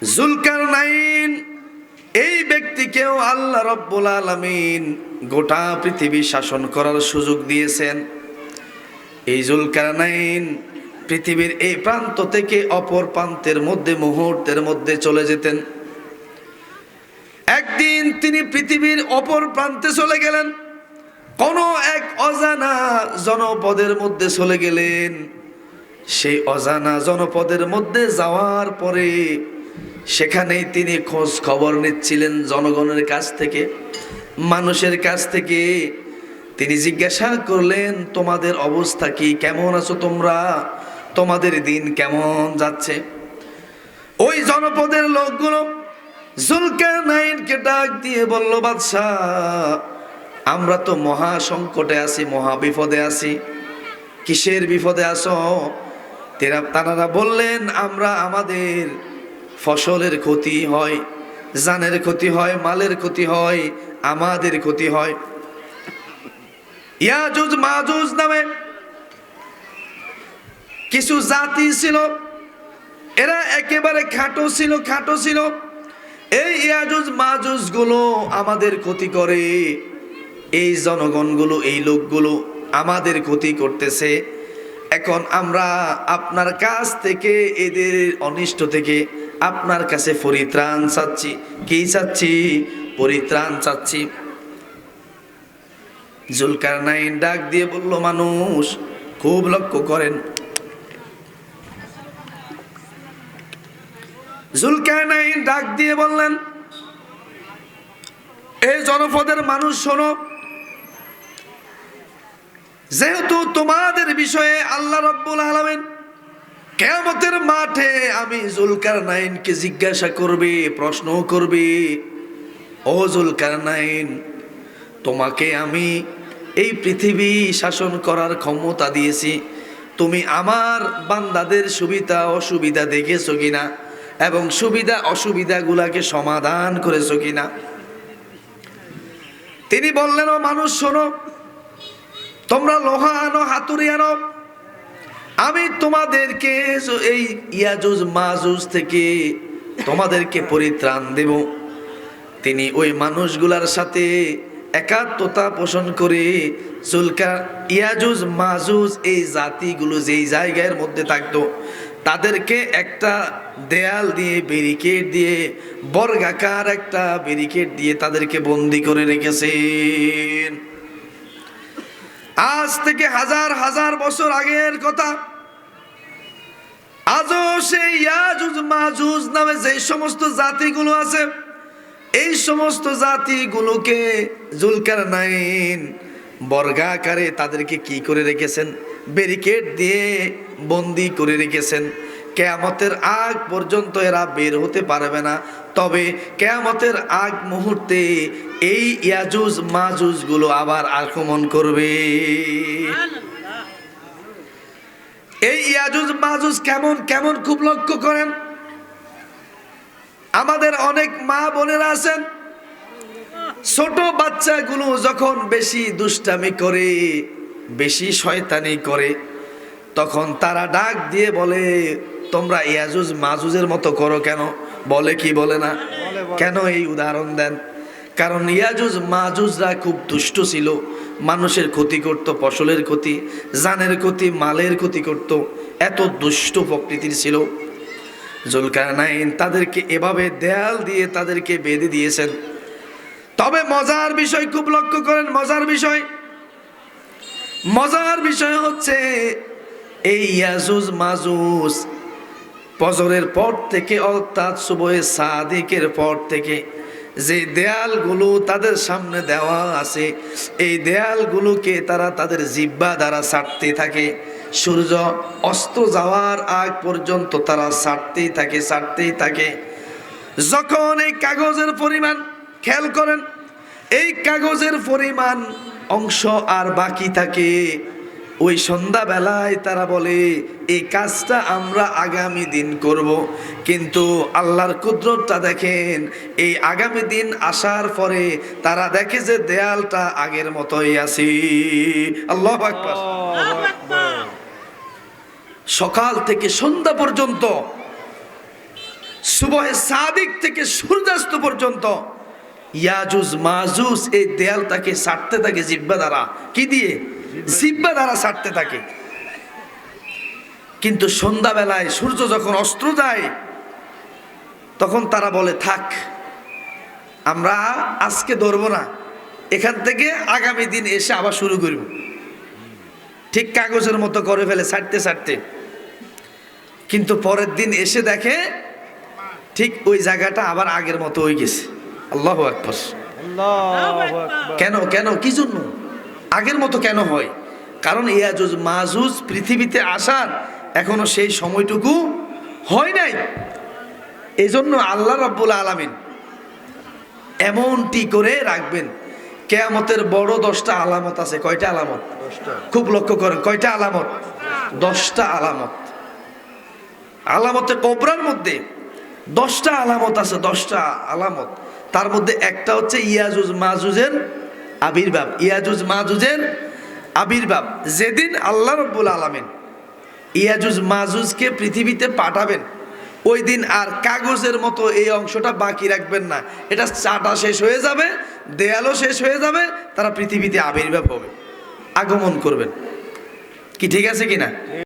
জুলকারনাইন এই ব্যক্তিকেও আল্লাহ রাব্বুল আলামিন গোটা পৃথিবী শাসন করার সুযোগ দিয়েছেন। এই জুলকারনাইন পৃথিবীর এই প্রান্ত থেকে অপর প্রান্তের মধ্যে মুহূর্তের মধ্যে চলে যেতেন। একদিন তিনি পৃথিবীর অপর প্রান্তে চলে গেলেন, কোন এক অজানা জনপদের মধ্যে চলে গেলেন। সেই অজানা জনপদের মধ্যে যাওয়ার পরে সেখানেই তিনি খোঁজ খবর নিচ্ছিলেন জনগণের কাছ থেকে, মানুষের কাছ থেকে। তিনি জিজ্ঞাসা করলেন, তোমাদের অবস্থা কি, কেমন আছো তোমরা, তোমাদের দিন কেমন যাচ্ছে? ওই জনপদের লোকগুলো জুলকারনাইনকে ডাক দিয়ে বলল, বাদশাহ, আমরা তো মহা সংকটে আছি, মহা বিপদে আছি। কিসের বিপদে আছো? তারা বললেন, আমরা আমাদের ফসলের ক্ষতি হয়, জানের ক্ষতি হয়, মালের ক্ষতি হয়, আমাদের ক্ষতি হয়। ইয়াজুজ মাজুজ নামে কিছু জাতি ছিল, এরা একেবারে খাটো ছিল। এই ইয়াজুজ মাজুজ গুলো আমাদের ক্ষতি করে, এই জনগণগুলো, এই লোকগুলো আমাদের ক্ষতি করতেছে। এখন আমরা আপনার কাছ থেকে, এদের অনিষ্ট থেকে আপনার কাছে পরিত্রাণ চাচ্ছি। কি চাচ্ছি? পরিত্রাণ চাচ্ছি। জুলকারনাইন ডাক দিয়ে বলল, মানুষ খুব লক্ষ্য করেন। জুলকারনাইন ডাক দিয়ে বললেন, এই জনপদের মানুষ শোনো, যেহেতু তোমাদের বিষয়ে আল্লাহ রাব্বুল আলামিন কিয়ামতের মাঠে আমি জুলকারনাইনকে জিজ্ঞাসা করবে, প্রশ্ন করবে, ও জুলকারনাইন, তোমাকে আমি এই পৃথিবী শাসন করার ক্ষমতা দিয়েছি, তুমি আমার বান্দাদের সুবিধা অসুবিধা দেখেছো কিনা, এবং সুবিধা অসুবিধাগুলাকে সমাধান করেছো কিনা? তিনি বললেন, ও মানুষ শোনো, তোমরা লোহা আনো, হাতুড়ি আনো, আমি তোমাদেরকে এই ইয়াজুজ মাজুজ থেকে তোমাদেরকে পরিত্রাণ দেব। তিনি ওই মানুষগুলার সাথে একাত্মতা পোষণ করে ইয়াজুজ মাজুজ এই জাতিগুলো যেই জায়গার মধ্যে থাকতো, তাদেরকে একটা দেয়াল দিয়ে, ব্যারিকেড দিয়ে, বর্গাকার একটা ব্যারিকেড দিয়ে তাদেরকে বন্দি করে রেখেছেন। আজ থেকে হাজার হাজার বছর আগের কথা। আজও সেই ইয়াজুজ মাজুজ নামে যে সমস্ত জাতিগুলো আছে, এই সমস্ত জাতিগুলোকে জুলকারনাইন বর্গাকারে তাদেরকে কি করে রেখেছেন? ব্যারিকেড দিয়ে বন্দি করে রেখেছেন। কিয়ামতের আগ পর্যন্ত এরা বের হতে পারবে না। তবে কিয়ামতের আগ মুহূর্তে এই ইয়াজুজ মাজুজ গুলো আবার আক্রমণ করবে। এই ইয়াজুজ মাজুজ কেমন কেমন খুব লক্ষ্য করেন। আমাদের অনেক মা বোনেরা আছেন, ছোট বাচ্চাগুলো যখন বেশি দুষ্টামি করে, বেশি শয়তানি করে, তখন তারা ডাক দিয়ে বলে, তোমরা ইয়াজুজ মাজুজের মতো করো কেন? বলে কি বলে না? কেন এই উদাহরণ দেন? কারণ ইয়াজুজ মাজুজরা খুব দুষ্ট ছিল, মানুষের ক্ষতি করত, ফসলের ক্ষতি, জানের ক্ষতি, মালের ক্ষতি করত, এত দুষ্ট প্রকৃতির ছিল। জুলকারনাইন তাদেরকে এভাবে দেয়াল দিয়ে তাদেরকে বেঁধে দিয়েছেন। তবে মজার বিষয় খুব লক্ষ্য করেন, মজার বিষয় হচ্ছে এই ইয়াজুজ মাজুজ ফজরের পর থেকে, অর্থাৎ সুবহে সাদিকের পর থেকে যে দেয়ালগুলো তাদের সামনে দেওয়া আছে, এই দেয়ালগুলোকে তারা তাদের জিহ্বা দ্বারা ছাড়তে থাকে। সূর্য অস্ত যাওয়ার আগ পর্যন্ত তারা ছাড়তেই থাকে। যখন এই কাগজের পরিমাণ, খেয়াল করেন, এই কাগজের পরিমাণ অংশ আর বাকি থাকে, ওই সন্ধ্যাবেলায় তারা বলে, এই কাজটা আমরা আগামী দিন করব। কিন্তু আল্লাহর কুদরতটা দেখেন, এই আগামী দিন আসার পরে তারা দেখে যে দেয়ালটা আগের মতোই আছে। আল্লাহু আকবার। সকাল থেকে সন্ধ্যা পর্যন্ত সুবহে সাদিক থেকে সূর্যাস্ত পর্যন্ত ইয়াজুজ মাজুজ এই দেয়ালটাকে ছাড়তে থাকে জিহ্বা দ্বারা। কি দিয়ে? জিহ্বা দ্বারা ছাড়তে থাকে। কিন্তু সন্ধ্যাবেলায় সূর্য যখন অস্ত যায় তখন তারা বলে থাক, আমরা আজকে ধরবো না, এখান থেকে আগামী দিন এসে আবার শুরু করব। ঠিক কাগজের মতো করে ফেলে ছাড়তে ছাড়তে। কিন্তু পরের দিন এসে দেখে ঠিক ওই জায়গাটা আবার আগের মতো হয়ে গেছে। আল্লাহু আকবার। কেন কেন কি জন্য আগের মতো কেন হয়? কারণ ইয়াজুজ মাজুজ পৃথিবীতে আসার এখনো সেই সময়টুকু হয় নাই। এই জন্য আল্লাহ রাব্বুল আলামিন এমনটি করে রাখবেন। কিয়ামতের বড় 10টা আলামত আছে। কয়টা আলামত? খুব লক্ষ্য করেন। কয়টা আলামত? 10টা আলামত। আলামতে কোবরার মধ্যে 10টা আলামত আছে। 10টা আলামত। তার মধ্যে একটা হচ্ছে ইয়াজুজ মাজুজের আবির্ভাব। ইয়াজুজ মাজুজের আবির্ভাব যেদিন আল্লাহ রাব্বুল আলামিন ইয়াজুজ মাজুজকে পৃথিবীতে পাঠাবেন, ওই দিন আর কাগজের মতো এই অংশটা বাকি রাখবেন না। এটা চাটা শেষ হয়ে যাবে, দেয়ালও শেষ হয়ে যাবে, তারা পৃথিবীতে আবির্ভাব হবে, আগমন করবেন। কি ঠিক আছে কিনা?